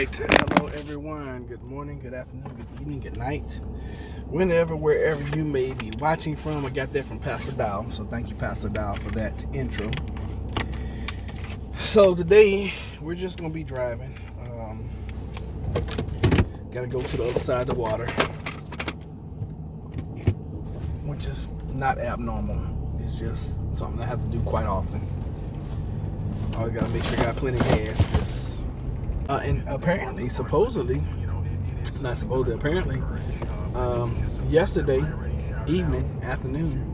right. Hello, everyone. Good morning, good afternoon, good evening, good night. Whenever, wherever you may be watching from. I got that from Pastor Dow. So thank you, Pastor Dow, for that intro. So today, we're just going to be driving. Got to go to the other side of the water, which is not abnormal. It's just something I have to do quite often. I got to make sure I got plenty of gas, because and apparently, supposedly, not supposedly, apparently, yesterday afternoon,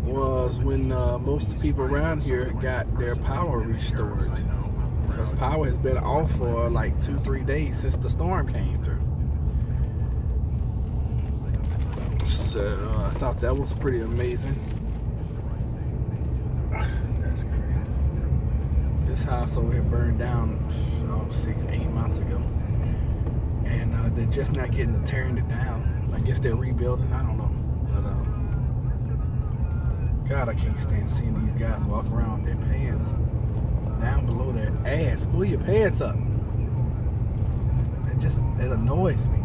was when most of the people around here got their power restored, because power has been off for like 2-3 days since the storm came through. So I thought that was pretty amazing. That's crazy. This house over here burned down 6-8 months ago, and they're just not getting to tearing it down. I guess they're rebuilding. I don't know, but God, I can't stand seeing these guys walk around with their pants down below their ass. Pull your pants up. It annoys me.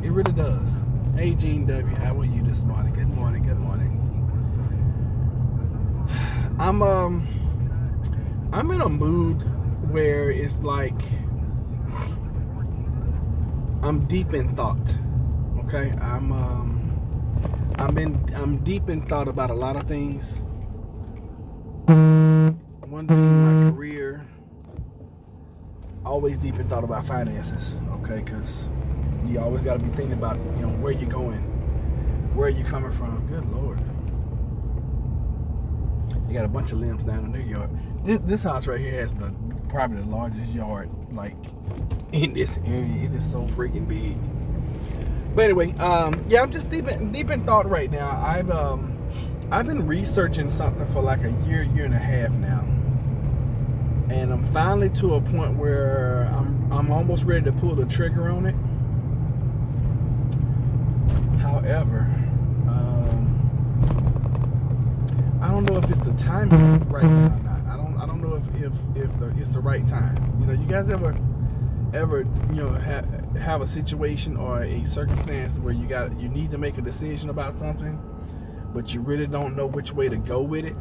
It really does. Hey, Gene W, how are you this morning? Good morning. Good morning. I'm in a mood where it's like I'm deep in thought. Okay, I'm deep in thought about a lot of things. One being my career. Always deep in thought about finances. Okay, because you always got to be thinking about where you're going, where you're coming from. Good Lord. You got a bunch of limbs down in their yard. This house right here has probably the largest yard like in this area. It is so freaking big. But anyway, yeah, I'm just deep in thought right now. I've been researching something for like a year and a half now, and I'm finally to a point where I'm almost ready to pull the trigger on it. However, I don't know if it's the timing right now or not. I don't know if it's the right time. You guys ever have a situation or a circumstance where you need to make a decision about something, but you really don't know which way to go with it.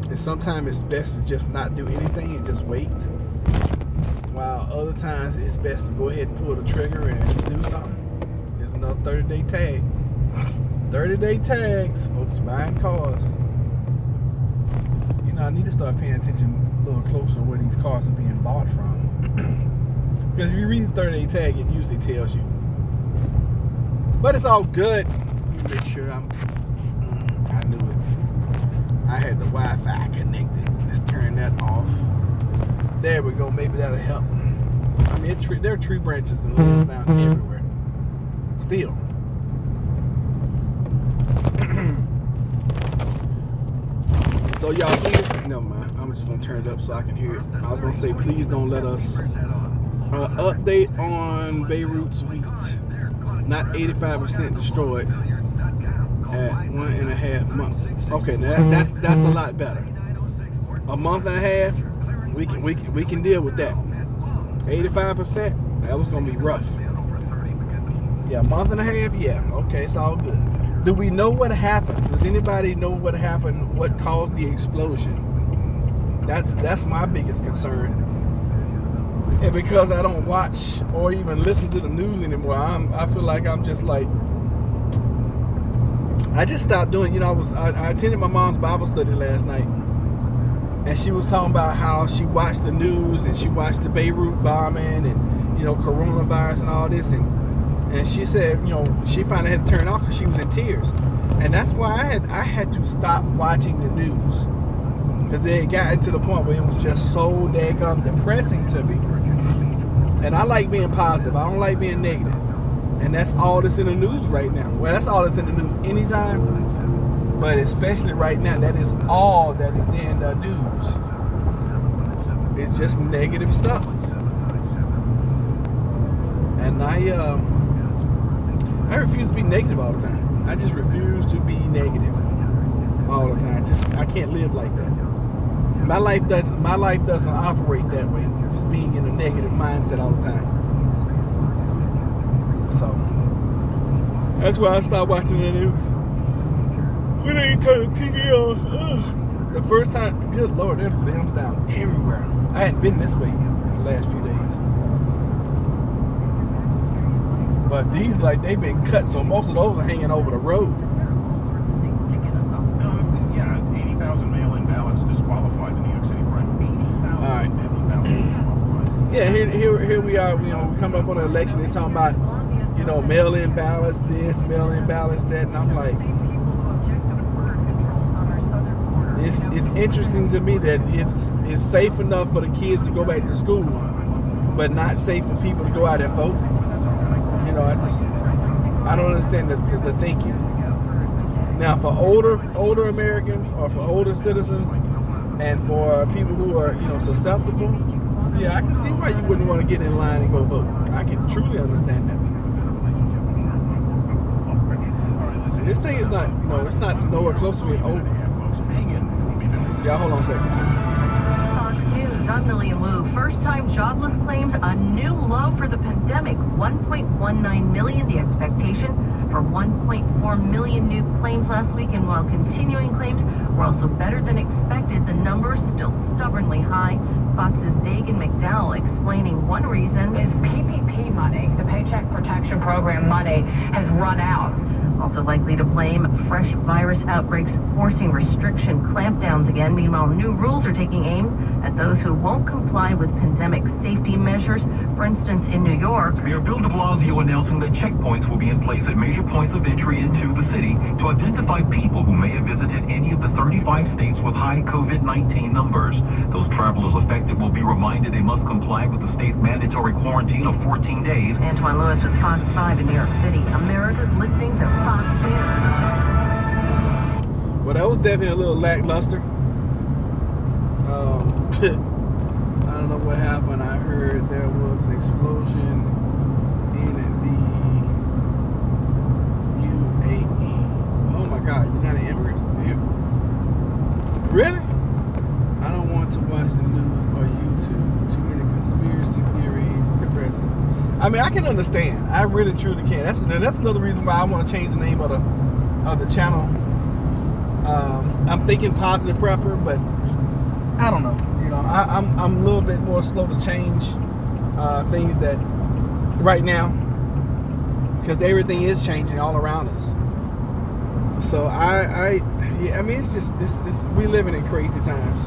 And sometimes it's best to just not do anything and just wait. While other times it's best to go ahead and pull the trigger and do something. There's another 30-day tag. 30-day tags, folks buying cars. I need to start paying attention a little closer to where these cars are being bought from. Because if you read the 30-day tag, it usually tells you. But it's all good. Let me make sure I knew it. I had the Wi-Fi connected. Let's turn that off. There we go. Maybe that'll help. I mean, there are tree branches and limbs down everywhere. Still. So y'all, never mind. I'm just gonna turn it up so I can hear it. I was gonna say, please don't let us update on Beirut's wheat. Not 85% destroyed at 1.5 months. Okay, now that's a lot better. A month and a half, we can deal with that. 85%, that was gonna be rough. Yeah, a month and a half, yeah. Okay, it's all good. Do we know what happened? Does anybody know what happened? What caused the explosion? That's my biggest concern. And because I don't watch or even listen to the news anymore, I feel like I'm just like, I just stopped doing. I attended my mom's Bible study last night, and she was talking about how she watched the news and she watched the Beirut bombing and coronavirus and all this, and she said, she finally had to turn it off because she was in tears. And that's why I had to stop watching the news, because it had gotten to the point where it was just so daggone depressing to me. And I like being positive. I don't like being negative. And that's all that's in the news right now. Well, that's all that's in the news anytime, but especially right now, that is all that is in the news. It's just negative stuff. And I refuse to be negative all the time. I just refuse to be negative all the time. I can't live like that. My life doesn't operate that way. Just being in a negative. negative mindset all the time. So that's why I stopped watching the news. We didn't turn the TV on. Ugh. The first time, good Lord, there's limbs down everywhere. I hadn't been this way in the last few days. But these, like, they've been cut, so most of those are hanging over the road. Yeah, 80,000 mail-in ballots disqualified the New York City primary. All right. Yeah, here we are. We come up on an election. They're talking about, mail-in ballots, this, mail-in ballots, that, and I'm like, it's interesting to me that it's safe enough for the kids to go back to school, but not safe for people to go out and vote. I don't understand the thinking. Now, for older Americans or for older citizens and for people who are, susceptible, yeah, I can see why you wouldn't want to get in line and go vote. I can truly understand that. And this thing is not, it's not nowhere close to being over. Yeah, hold on a second. Fox News, I'm Millian Wu. First-time jobless claims a new low for the pandemic. 1.19 million, the expectation for 1.4 million new claims last week. And while continuing claims were also better than expected, the numbers still stubbornly high. Fox's Dagan McDowell explaining one reason is PPP money. The Paycheck Protection Program money has run out. Also likely to blame fresh virus outbreaks forcing restriction clampdowns again. Meanwhile, new rules are taking aim at those who won't comply with pandemic safety measures. For instance, in New York, Mayor Bill de Blasio announcing that checkpoints will be in place at major points of entry into the city to identify people who may have visited any of the 35 states with high COVID-19 numbers. Those travelers affected will be reminded they must comply with the state's mandatory quarantine of 14 days. Antoine Lewis with Fox 5 in New York City. America's listening to Fox News. Well, that was definitely a little lackluster. I don't know what happened. I heard there was an explosion in the UAE. Oh my God, United Emirates? Yeah. Really? I don't want to watch the news or YouTube. Too many conspiracy theories, depressing. I mean, I can understand. I really, truly can. That's another reason why I want to change the name of the channel. I'm thinking positive prepper, but I don't know. I'm a little bit more slow to change things that right now, because everything is changing all around us. So I mean, it's just this. We living in crazy times.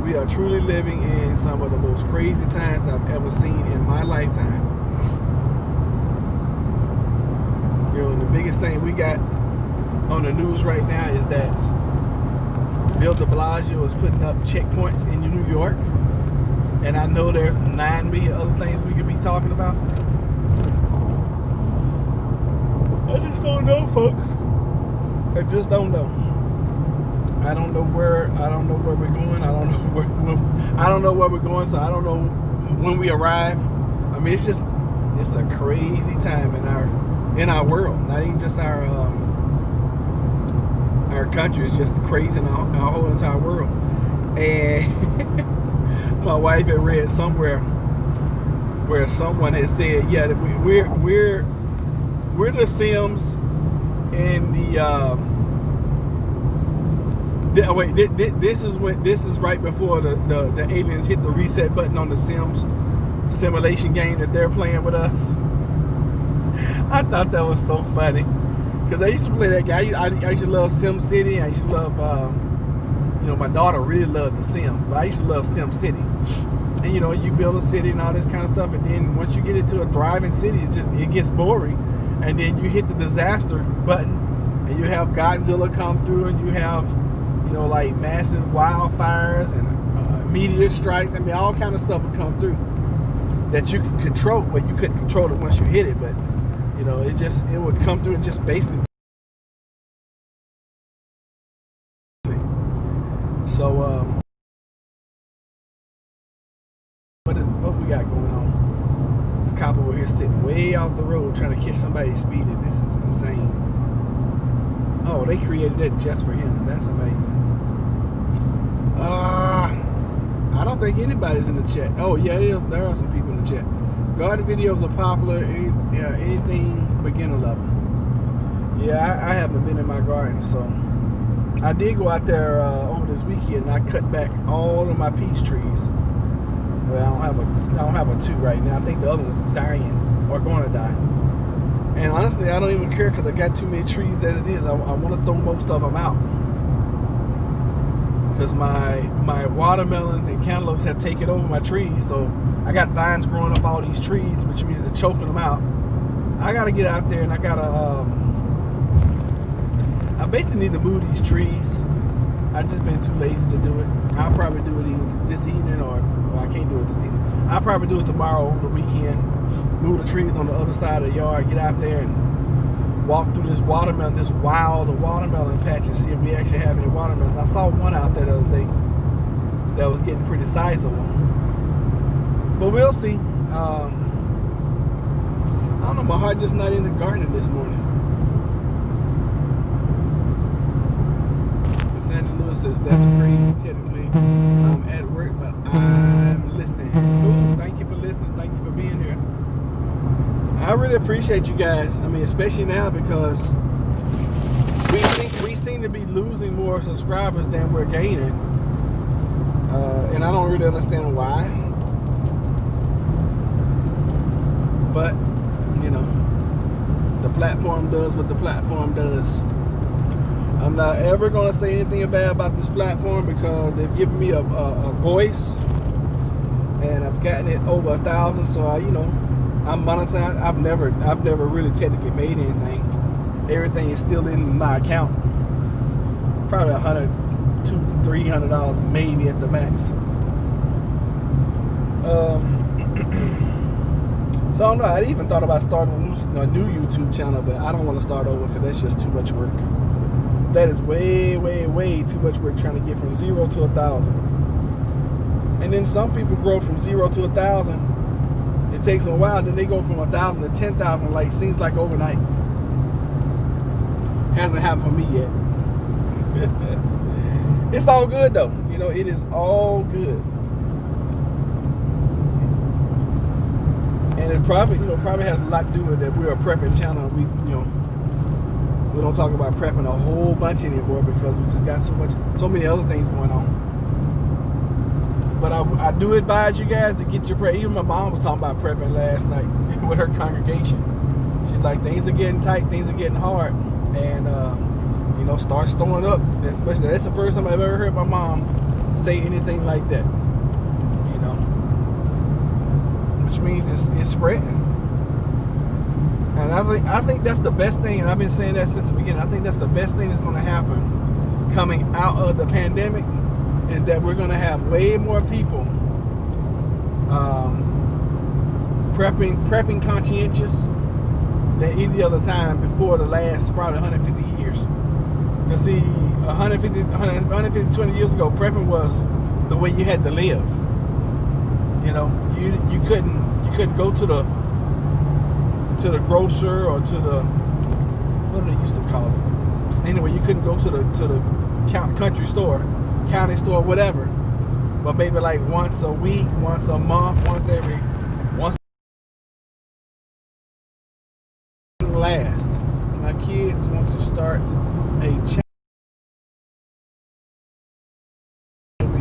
We are truly living in some of the most crazy times I've ever seen in my lifetime. The biggest thing we got on the news right now is that Bill de Blasio is putting up checkpoints in New York. And I know there's 9 million other things we could be talking about. I just don't know, folks. I just don't know. I don't know where we're going. I don't know where we're going, so I don't know when we arrive. I mean, it's a crazy time in our world. Not even just our country. It's just crazy in our whole entire world. And my wife had read somewhere where someone had said, yeah, we're the Sims in this is right before the aliens hit the reset button on the Sims simulation game that they're playing with us. I thought that was so funny, because I used to play that game. I used to love Sim City. I used to love my daughter really loved The Sims, but I used to love Sim City. And you build a city and all this kind of stuff, and then once you get into a thriving city, it gets boring. And then you hit the disaster button, and you have Godzilla come through, and you have like massive wildfires and meteor strikes. I mean, all kind of stuff would come through that you can control, but you couldn't control it once you hit it. But it would come through and just basically. So what we got going on? This cop over here sitting way off the road trying to catch somebody speeding. This is insane. Oh, they created that just for him. That's amazing. I don't think anybody's in the chat. Oh yeah, there are some people in the chat. Garden videos are popular. Anything beginner level. Yeah, I haven't been in my garden, so I did go out there over this weekend. And I cut back all of my peach trees. Well, I don't have a 2 right now. I think the other one's dying or going to die. And honestly, I don't even care because I got too many trees as it is. I want to throw most of them out because my watermelons and cantaloupes have taken over my trees. So I got vines growing up all these trees, which means they're choking them out. I got to get out there and I got to. I basically need to move these trees. I've just been too lazy to do it. I'll probably do it either this evening or I can't do it this evening. I'll probably do it tomorrow over the weekend. Move the trees on the other side of the yard, get out there and walk through this watermelon, this wild watermelon patch and see if we actually have any watermelons. I saw one out there the other day that was getting pretty sizable. But we'll see. I don't know, my heart just not in the garden this morning. Says that's crazy. Technically, I'm at work, but I'm listening. Cool. Thank you for listening. Thank you for being here. I really appreciate you guys. I mean, especially now because we seem to be losing more subscribers than we're gaining, and I don't really understand why. But you know, the platform does what the platform does. I'm not ever going to say anything bad about this platform because they've given me a voice and I've gotten it over 1,000. So I'm monetized. I've never really technically made anything. Everything is still in my account. Probably $100, $200, $300 maybe at the max. So I don't know. I even thought about starting a new YouTube channel, but I don't want to start over because that's just too much work. That is way, way, way too much work trying to get from 0 to 1,000. And then some people grow from 0 to 1,000. It takes them a while. Then they go from 1,000 to 10,000. Like seems like overnight. Hasn't happened for me yet. It's all good though. It is all good. And it probably has a lot to do with that. We're a prepping channel. We don't talk about prepping a whole bunch anymore because we just got so many other things going on. But I do advise you guys to get your prep. Even my mom was talking about prepping last night with her congregation. She's like, things are getting tight, things are getting hard, and start storing up. Especially that's the first time I've ever heard my mom say anything like that. Which means it's spreading. And I think that's the best thing, and I've been saying that since the beginning. I think that's the best thing that's going to happen coming out of the pandemic is that we're going to have way more people prepping conscientious than any other time before the last probably 150 years. Because see, 120 years ago, prepping was the way you had to live. You couldn't go to the grocer or to the, what do they used to call it? Anyway, you couldn't go to the country store, county store, whatever. But maybe like once a week, once a month, once last. My kids want to start a channel.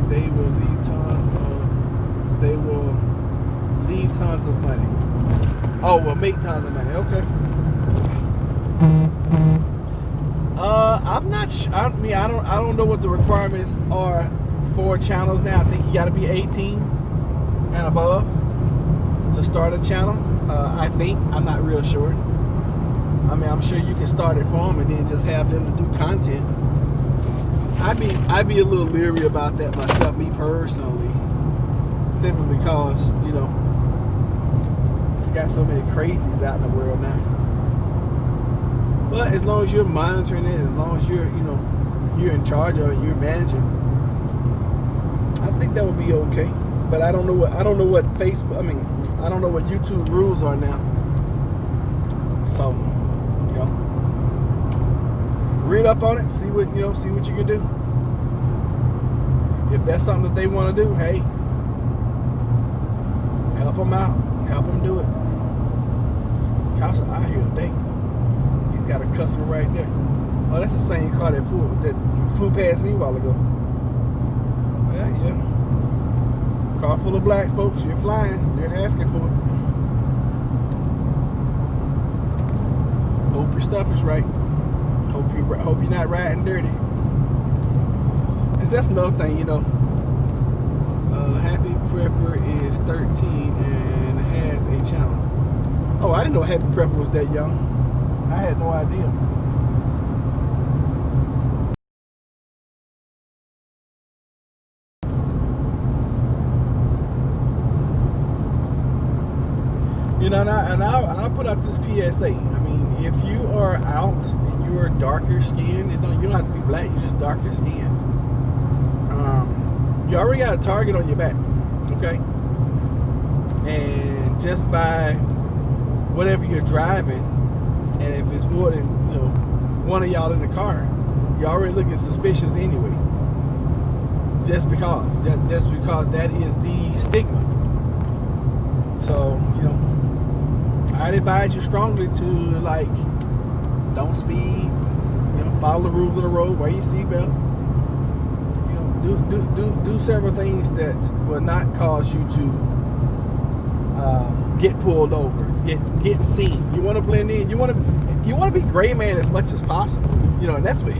They will leave tons of money. Oh, well, make tons of money. Okay. I'm not sure. I don't know what the requirements are for channels now. I think you got to be 18 and above to start a channel. I think. I'm not real sure. I mean, I'm sure you can start it for them and then just have them to do content. I'd be a little leery about that myself, me personally, simply because it's got so many crazies out in the world now. But as long as you're monitoring it, as long as you're in charge of it, you're managing, I think that would be okay. But I don't know what Facebook. I mean, I don't know what YouTube rules are now. So, read up on it, see what you can do. If that's something that they want to do, hey, help them out, help them do it. Cops are out here today. He's got a customer right there. Oh, that's the same car that flew past me a while ago. Yeah. Car full of black folks. You're flying. They're asking for it. Hope your stuff is right. Hope you're not riding dirty. That's another thing, you know. Happy Prepper is 13 and has a channel. Oh, I didn't know Happy Prepper was that young. I had no idea. You know, and I'll put out this PSA. I mean, if you are out and you are darker skinned, you don't have to be black. You're just darker skinned. You already got a target on your back, okay? And just by whatever you're driving, and if it's more than one of y'all in the car, you're already looking suspicious anyway. Just because that is the stigma. So I'd advise you strongly to don't speed, follow the rules of the road, wear your seatbelt. Do several things that will not cause you to get pulled over, get seen. You want to blend in. You want to be gray man as much as possible. And that's what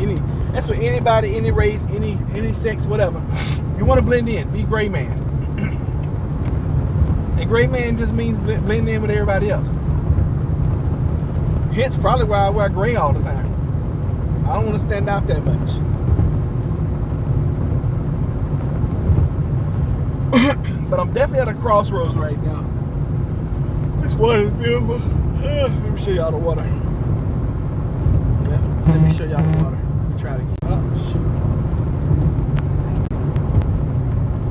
anybody, any race, any sex, whatever. You want to blend in. Be gray man. And gray man just means blend in with everybody else. Hence probably why I wear gray all the time. I don't want to stand out that much. But I'm definitely at a crossroads right now. This water is beautiful. Let me show y'all the water. Yeah, let me show y'all the water. Let me try it again. Oh, shoot.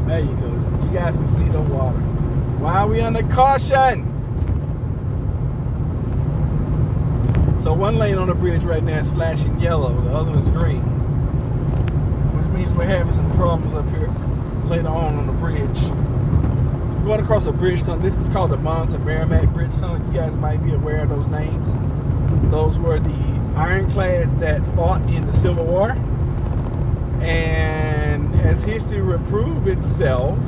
There you go. You guys can see the water. Why are we under caution? So one lane on the bridge right now is flashing yellow. The other is green. Which means we're having some problems up here later on the bridge. We're going across a bridge tunnel. This is called the Monson-Merrimack Bridge Tunnel. You guys might be aware of those names. Those were the ironclads that fought in the Civil War. And as history will prove itself,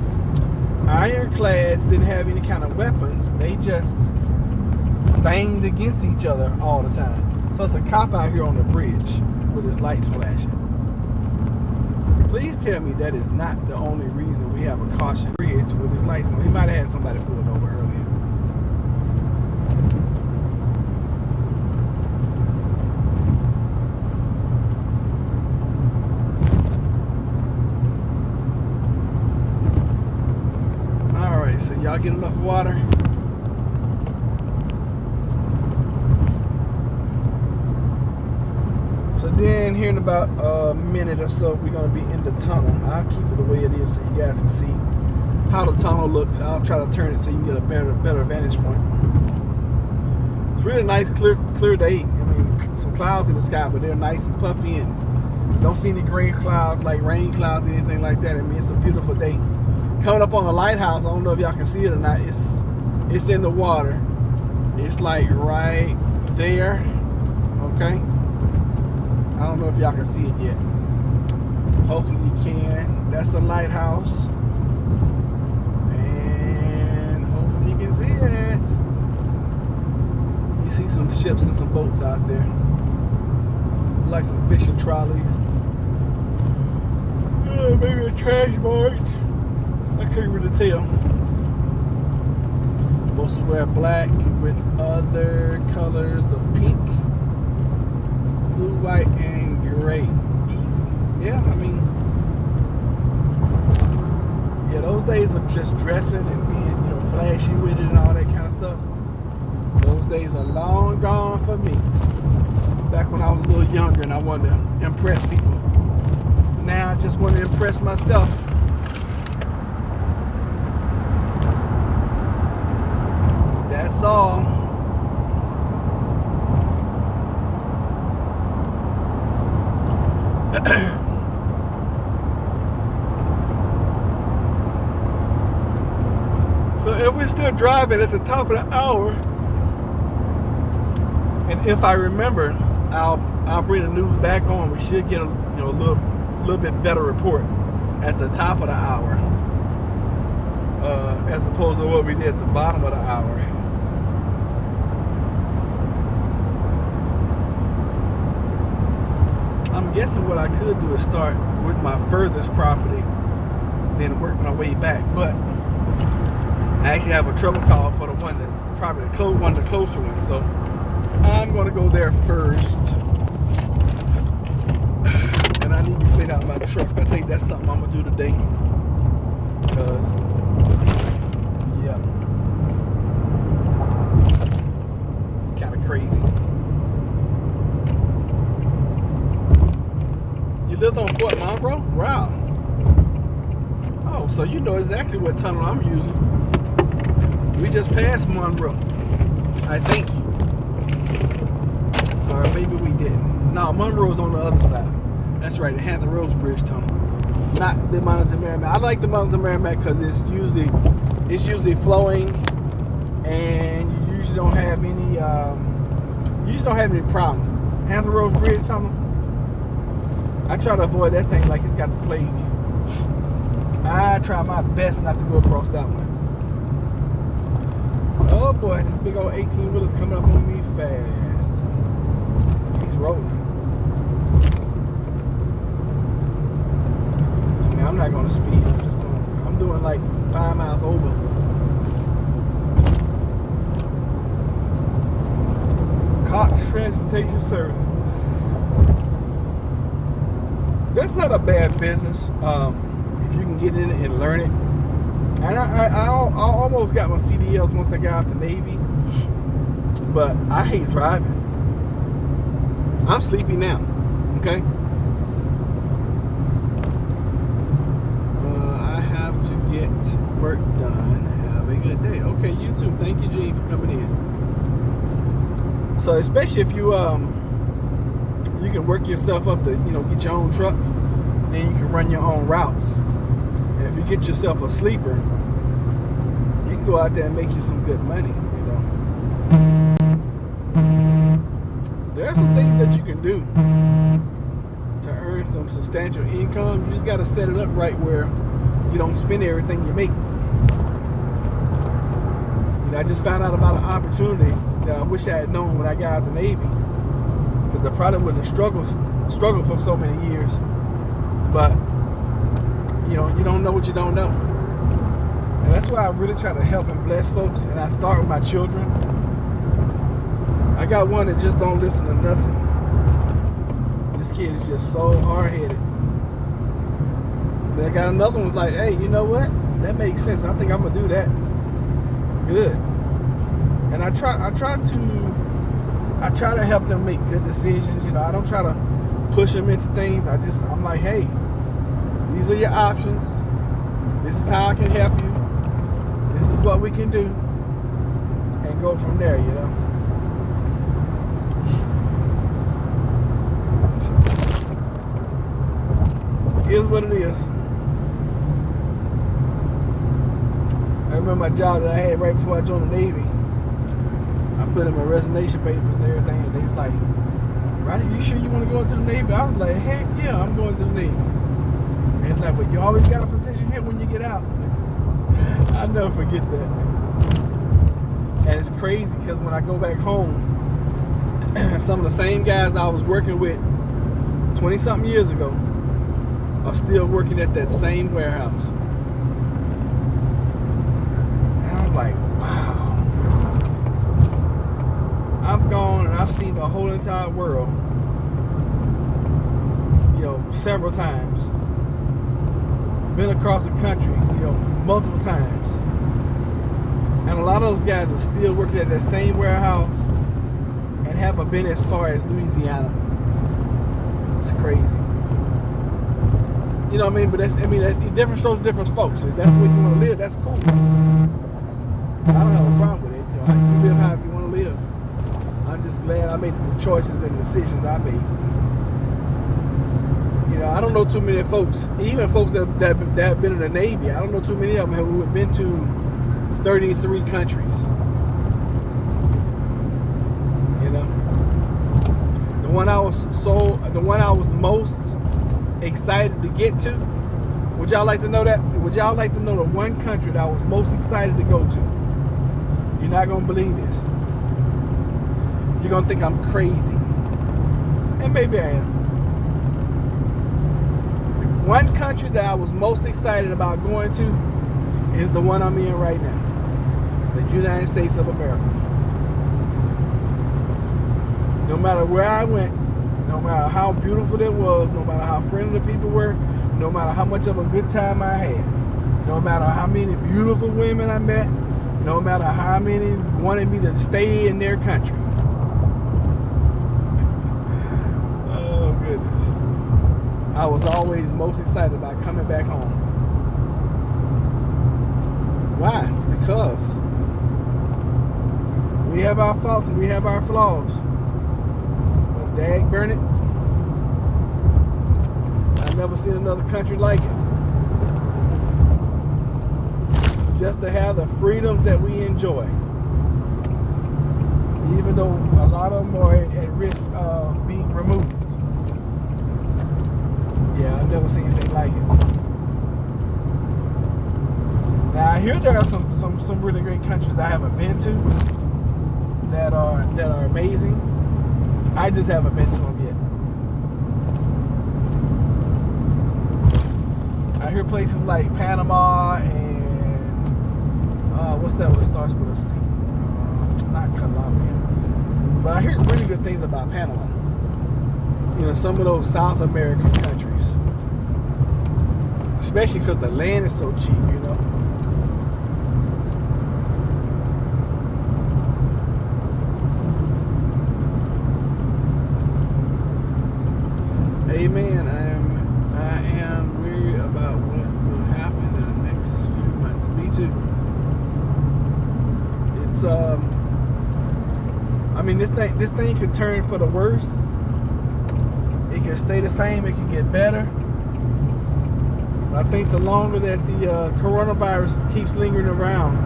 ironclads didn't have any kind of weapons. They just banged against each other all the time. So it's a cop out here on the bridge with his lights flashing. Please tell me that is not the only reason we have a caution bridge with his lights on. He might have had somebody pulled over earlier. Alright, so y'all get enough water? So then here in about a minute or so, we're going to be in the tunnel. I'll keep it the way it is so you guys can see how the tunnel looks. I'll try to turn it so you can get a better vantage point. It's really nice, clear day. I mean, some clouds in the sky, but they're nice and puffy, and don't see any gray clouds like rain clouds or anything like that. I mean, it's a beautiful day. Coming up on the lighthouse, I don't know if y'all can see it or not. It's in the water. It's like right there, okay? I don't know if y'all can see it yet. Hopefully you can. That's the lighthouse. And hopefully you can see it. You see some ships and some boats out there. Like some fishing trolleys. Maybe a trash barge. I can't really tell. Mostly wear black with other colors of pink, blue, white, and gray. Easy. Yeah, I mean, yeah, those days of just dressing and being, flashy with it and all that kind of stuff, those days are long gone for me. Back when I was a little younger and I wanted to impress people. Now I just want to impress myself. That's all. So if we're still still driving at the top of the hour. And if I remember, I'll bring the news back on. We should get a little bit better report at the top of the hour, as opposed to what we did at the bottom of the hour. I'm guessing what I could do is start with my furthest property, then work my way back. But I actually have a trouble call for the one that's probably one of the closer ones. So I'm going to go there first. And I need to clean out my truck. I think that's something I'm going to do today. Because, yeah, it's kind of crazy. You lived on Fort Monroe? Wow. Oh, so you know exactly what tunnel I'm using. We just passed Monroe. I think you. Or maybe we didn't. No, Monroe's on the other side. That's right, the Hampton Roads Bridge tunnel. Not the Mountain Merrimack. I like the Mountain Merrimack because it's usually flowing, and you usually don't have any problems. Hampton Roads Bridge tunnel, I try to avoid that thing like it's got the plague. I try my best not to go across that one. Oh boy, this big old 18-wheeler's coming up on me fast. He's rolling. I mean, I'm not going to speed. I'm doing like 5 miles over. Cox Transportation Services. That's not a bad business if you can get in it and learn it. And I almost got my CDLs once I got out the Navy, but I hate driving. I'm sleepy now, okay? I have to get work done. Have a good day. Okay, you too. Thank you, Gene, for coming in. So especially if you you can work yourself up to, get your own truck, then you can run your own routes. And if you get yourself a sleeper, you can go out there and make you some good money, There are some things that you can do to earn some substantial income. You just got to set it up right where you don't spend everything you make. I just found out about an opportunity that I wish I had known when I got out of the Navy, because I probably wouldn't have struggled for so many years. But you don't know what you don't know, and that's why I really try to help and bless folks. And I start with my children. I got one that just don't listen to nothing. This kid is just so hard-headed. Then I got another one who's like, hey, you know what? That makes sense. I think I'm gonna do that. Good. And I try to help them make good decisions. I don't try to push them into things. I'm like, hey, these are your options. This is how I can help you. This is what we can do, and go from there. So, here's what it is. I remember my job that I had right before I joined the Navy. I put in my resignation papers and everything, and they was like, Rodney, you sure you want to go into the Navy? I was like, heck yeah, I'm going to the Navy. And it's like, well, you always got a position here when you get out. I'll never forget that. And it's crazy because when I go back home, some of the same guys I was working with 20-something years ago are still working at that same warehouse. Like, wow. I've gone and I've seen the whole entire world, several times. Been across the country, multiple times. And a lot of those guys are still working at that same warehouse and haven't been as far as Louisiana. It's crazy. But different strokes, different folks. If that's the way you want to live, that's cool. I don't have a problem with it. You live however you want to live. I'm just glad I made the choices and the decisions I made. I don't know too many folks, even folks that have been in the Navy. I don't know too many of them who have been to 33 countries. You know, the one I was most excited to get to. Would y'all like to know that? Would y'all like to know the one country that I was most excited to go to? You're not gonna believe this. You're gonna think I'm crazy, and maybe I am. One country that I was most excited about going to is the one I'm in right now, the United States of America. No matter where I went, no matter how beautiful it was, no matter how friendly the people were, no matter how much of a good time I had, no matter how many beautiful women I met, no matter how many wanted me to stay in their country. Oh, goodness. I was always most excited about coming back home. Why? Because we have our faults and we have our flaws. But dagburn it, I've never seen another country like it. Just to have the freedoms that we enjoy. Even though a lot of them are at risk of being removed. Yeah, I've never seen anything like it. Now I hear there are some really great countries that I haven't been to that are amazing. I just haven't been to them yet. I hear places like Panama and what's that one that starts with a C? Not Colombia. But I hear really good things about Panama. You know, some of those South American countries. Especially because the land is so cheap, you know. Amen. I am worried about what will happen in the next few months. Me too. It's I mean, this thing could turn for the worse. It can stay the same. It can get better. I think the longer that the coronavirus keeps lingering around,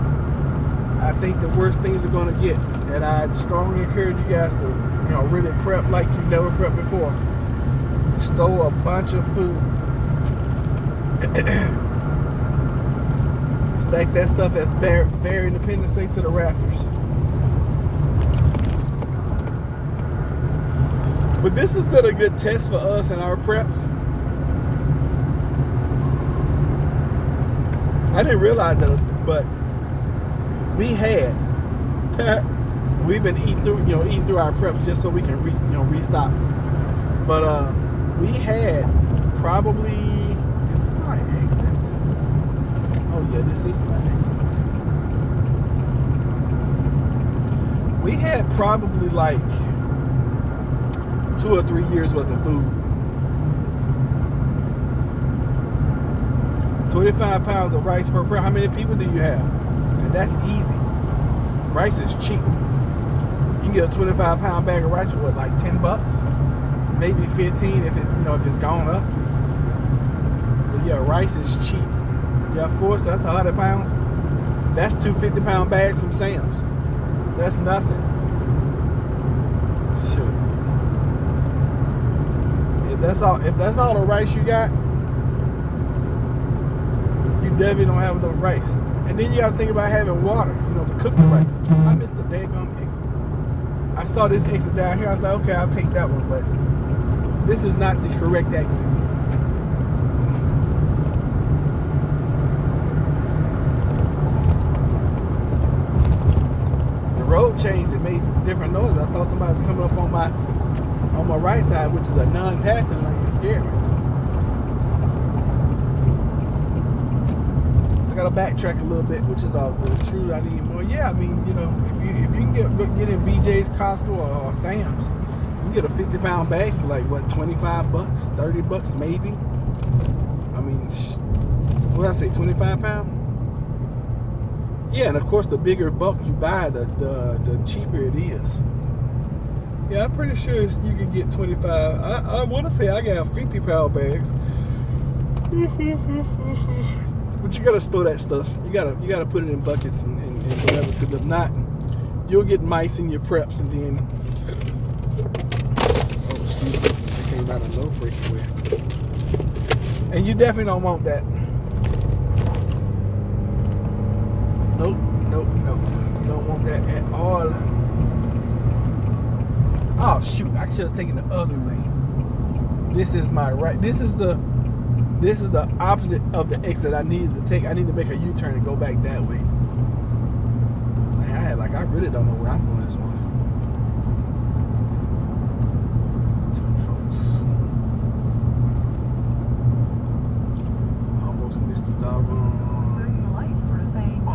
I think the worse things are going to get. And I'd strongly encourage you guys to, you know, really prep like you've never prepped before. Store a bunch of food. Stack that stuff as bare Independence Day to the rafters. But this has been a good test for us and our preps. I didn't realize it, but we've been eating through our preps just so we can restock. But we had probably, is this my exit? Oh yeah, this is my exit. We had probably like 2 or 3 years worth of food. 25 pounds of rice per person. How many people do you have? And that's easy. Rice is cheap. You can get a 25-pound bag of rice for what, like $10? Maybe 15 if it's gone up. But yeah, rice is cheap. You have 4, so that's 100 pounds. That's 2 50-pound bags from Sam's. That's nothing. Shoot. If that's all the rice you got, you definitely don't have enough rice. And then you got to think about having water, to cook the rice. I missed the daggum exit. I saw this exit down here. I was like, okay, I'll take that one, but this is not the correct exit. The road changed. It made different noises. I thought somebody was coming up on my right side, which is a non-passing lane. It scared me. So I got to backtrack a little bit, which is all good. True, I need more. Yeah, I mean, if you can get in BJ's, Costco, or Sam's, you get a 50-pound bag for like what, $25, $30 maybe. I mean, what did I say, 25 pounds? Yeah, and of course, the bigger bulk you buy, the cheaper it is. Yeah, I'm pretty sure you can get 25. I want to say I got 50-pound bags. But But you gotta store that stuff. You gotta put it in buckets and whatever. Because if not, you'll get mice in your preps, and then oh, excuse me, I came out of no freaking way. And you definitely don't want that. Nope. You don't want that at all. Oh shoot! I should have taken the other way. This is my right. This is the opposite of the exit I needed to take. I need to make a U-turn and go back that way. Man, I really don't know where I'm going this morning. Two folks. Almost missed the doggone.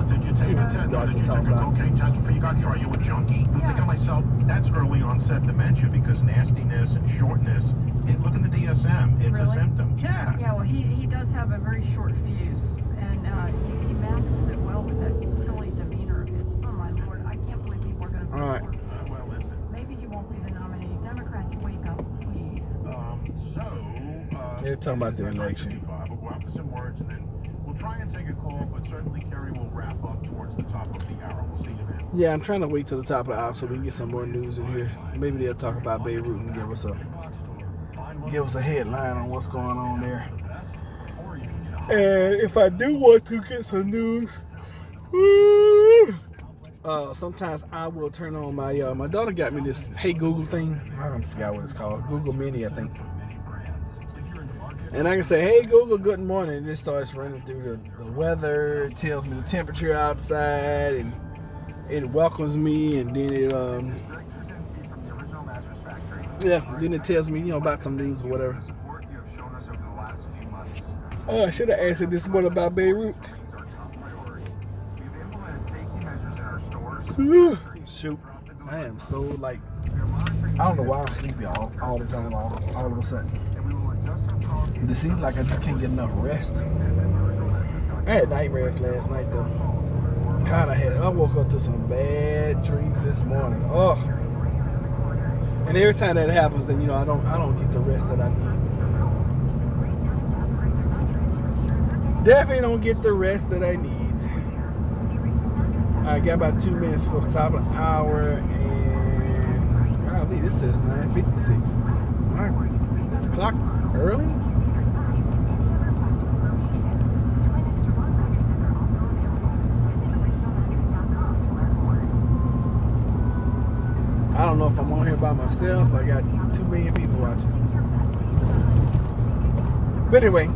Did you take a test? Did you take a cocaine test before you got here? Are you a junkie? I'm thinking to myself, that's early onset dementia because nastiness and shortness. Look in the DSM. It's a symptom. Yeah. Yeah, well, he does have a very short fuse, and he manages it well with that silly demeanor of his. Oh, my Lord, I can't believe people are going to... All right. Well, listen. Maybe he won't be the nominee. Democrats, wake up, please. They're talking about the election. We'll go out for some words, and then we'll try and take a call, but certainly Kerry will wrap up towards the top of the hour. We'll see you then. Yeah, I'm trying to wait till the top of the hour so we can get some more news in here. Maybe they'll talk about Beirut and give us a headline on what's going on there. And if I do want to get some news, sometimes I will turn on my daughter got me this Hey Google thing. I forgot what it's called. Google Mini, I think. And I can say, hey Google, good morning. And it starts running through the weather. It tells me the temperature outside, and it welcomes me, and then then it tells me, about some news or whatever. Oh, I should have asked it this morning about Beirut. Shoot, I am so I don't know why I'm sleepy all the time, all of a sudden. But it seems like I just can't get enough rest. I had nightmares last night though. I woke up to some bad dreams this morning. Oh. And every time that happens, then I don't get the rest that I need. Definitely don't get the rest that I need. I got about 2 minutes for the top of the hour, and golly, this says 9:56. Is this clock early? I don't know if I'm on here by myself. I got 2 million people watching. But anyway,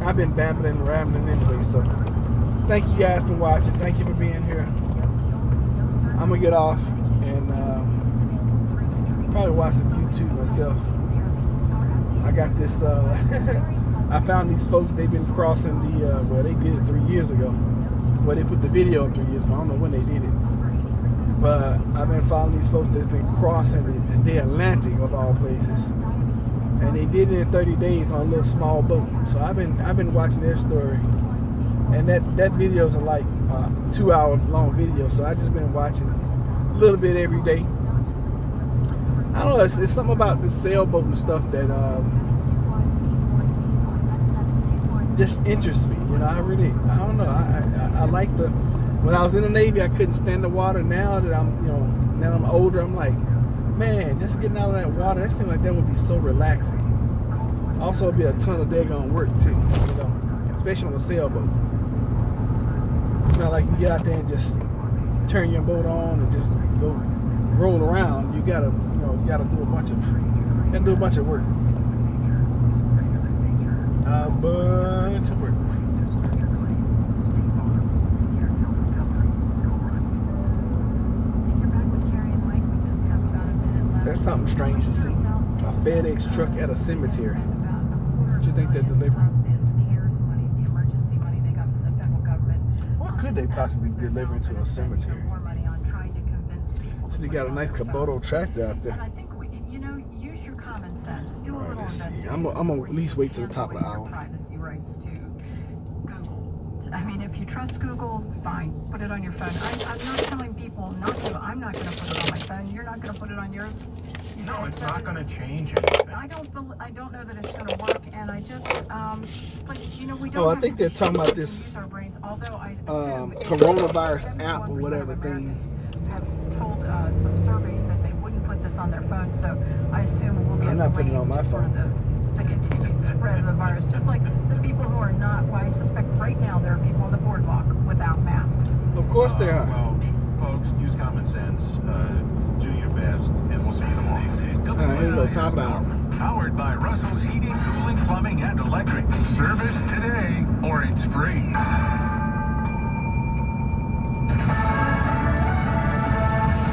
I've been babbling and rambling anyway, so thank you guys for watching. Thank you for being here. I'm going to get off and probably watch some YouTube myself. I got this, I found these folks, they've been crossing they did it 3 years ago. Well, they put the video up 3 years ago. I don't know when they did it. But I've been following these folks that's been crossing the Atlantic of all places, and they did it in 30 days on a little small boat. So I've been watching their story, and that video is like 2 hour long video. So I just been watching a little bit every day. I don't know. It's something about the sailboat and stuff that just interests me. I don't know. I like the. When I was in the Navy, I couldn't stand the water. Now that I'm older, I'm like, man, just getting out of that water, that seems like that would be so relaxing. Also, it'd be a ton of daggone work too, especially on a sailboat. Like you get out there and just turn your boat on and just go roll around. You gotta do a bunch of work. A bunch of work. That's something strange to see. A FedEx truck at a cemetery. What you think they're delivering? What could they possibly be delivering to a cemetery? So they got a nice Kubota tractor out there. Alright, let's see. I'm gonna at least wait till the top of the hour. I mean, if you trust Google, fine. Put it on your phone. I'm not telling people people not to. I'm not going to put it on my phone. You're not going to put it on yours. No, it's not going to change anything. I don't know that it's going to work, and I just, but you know, we don't. Oh, I have think to they're use talking about it to this use our brains, although I coronavirus app or whatever thing. Have told some surveys that they wouldn't put this on their phone, so I assume we'll get I'm not putting it on my phone. the continued spread of the virus, just like the people who are not. Well, I suspect right now there are people on the boardwalk without masks. Of course there are. Well, folks, use common sense. Do your best, and we'll see you tomorrow. All right, here we go, top of the hour. Powered by Russell's Heating, Cooling, Plumbing, and Electric. Service today, or it's free.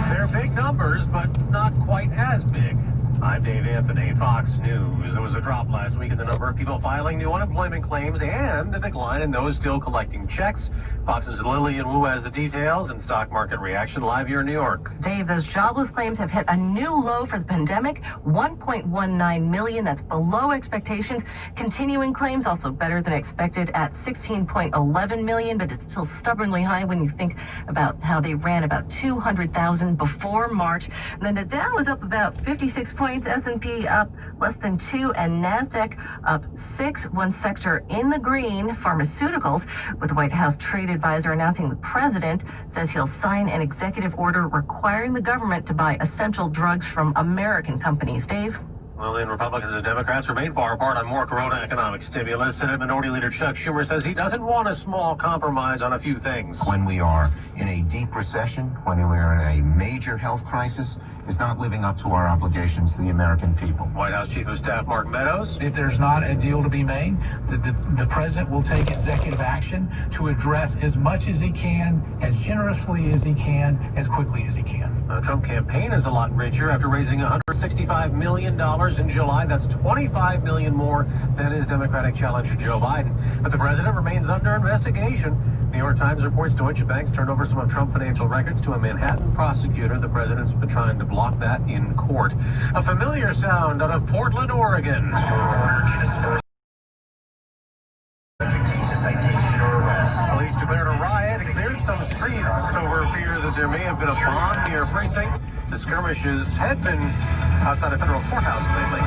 They're big numbers, but not quite as big. I'm Dave Anthony, Fox News. There was a drop last week in the number of people filing new unemployment claims and a decline in those still collecting checks. Fox's Lillian Wu has the details and stock market reaction live here in New York. Dave, those jobless claims have hit a new low for the pandemic, 1.19 million. That's below expectations. Continuing claims also better than expected at 16.11 million, but it's still stubbornly high when you think about how they ran about 200,000 before March. And then the Dow is up about 56 points, S&P up less than 2, and NASDAQ up 6. One sector in the green, pharmaceuticals, with the White House trade advisor announcing the president says he'll sign an executive order requiring the government to buy essential drugs from American companies. Dave? Well, then Republicans and Democrats remain far apart on more corona economic stimulus. Senate Minority Leader Chuck Schumer says he doesn't want a small compromise on a few things. When we are in a deep recession, when we are in a major health crisis, is not living up to our obligations to the American people. White House Chief of Staff Mark Meadows. If there's not a deal to be made, the president will take executive action to address as much as he can, as generously as he can, as quickly as he can. The Trump campaign is a lot richer after raising $165 million in July. That's $25 million more than his Democratic challenger Joe Biden. But the president remains under investigation. New York Times reports Deutsche Bank's turned over some of Trump financial records to a Manhattan prosecutor. The president's been trying to block that in court. A familiar sound out of Portland, Oregon. Police declared a riot, cleared some streets over fears that there may have been a bomb near precinct. The skirmishes had been outside a federal courthouse lately.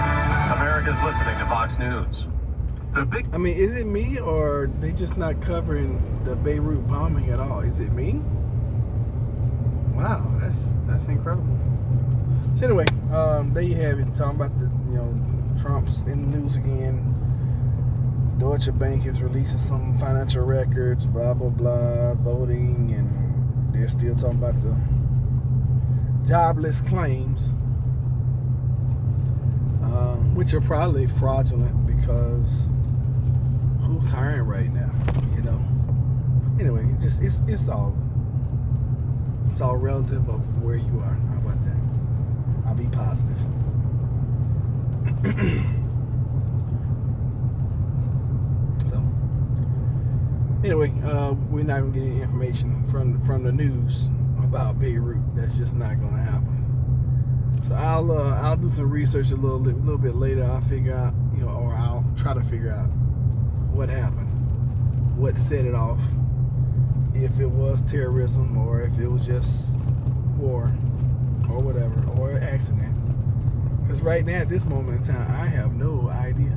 America's listening to Fox News. I mean, is it me or they just not covering the Beirut bombing at all? Is it me? Wow, that's incredible. So anyway, there you have it. Talking about the Trump's in the news again. Deutsche Bank is releasing some financial records, blah blah blah, voting, and they're still talking about the jobless claims, which are probably fraudulent because who's hiring right now? Anyway, it's all relative of where you are. How about that? I'll be positive. So anyway, we're not gonna get any information from the news about Beirut. That's just not gonna happen. So I'll do some research a little bit later. I'll figure out, or I'll try to figure out what happened, what set it off, if it was terrorism or if it was just war or whatever, or an accident. Because right now, at this moment in time, I have no idea.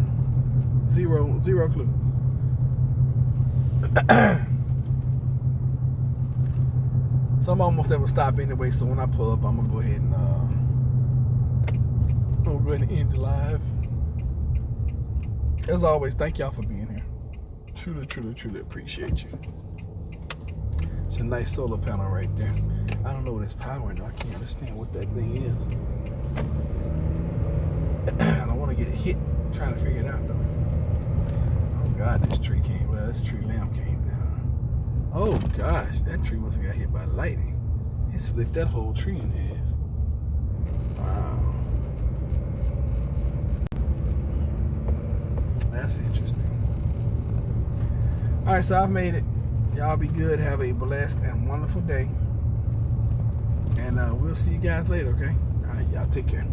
Zero clue. So I'm almost at a stop anyway, so when I pull up, I'm going to go ahead and end the live. As always, thank y'all for being here. Truly appreciate you. It's a nice solar panel right there. I don't know what it's powering though. I can't understand what that thing is. I don't want to get hit trying to figure it out though. Oh God, this tree limb came down. Oh gosh, that tree must have got hit by lightning. It split that whole tree in half. Wow. That's interesting. Alright, so I've made it. Y'all be good. Have a blessed and wonderful day. And we'll see you guys later, okay? Alright, y'all take care.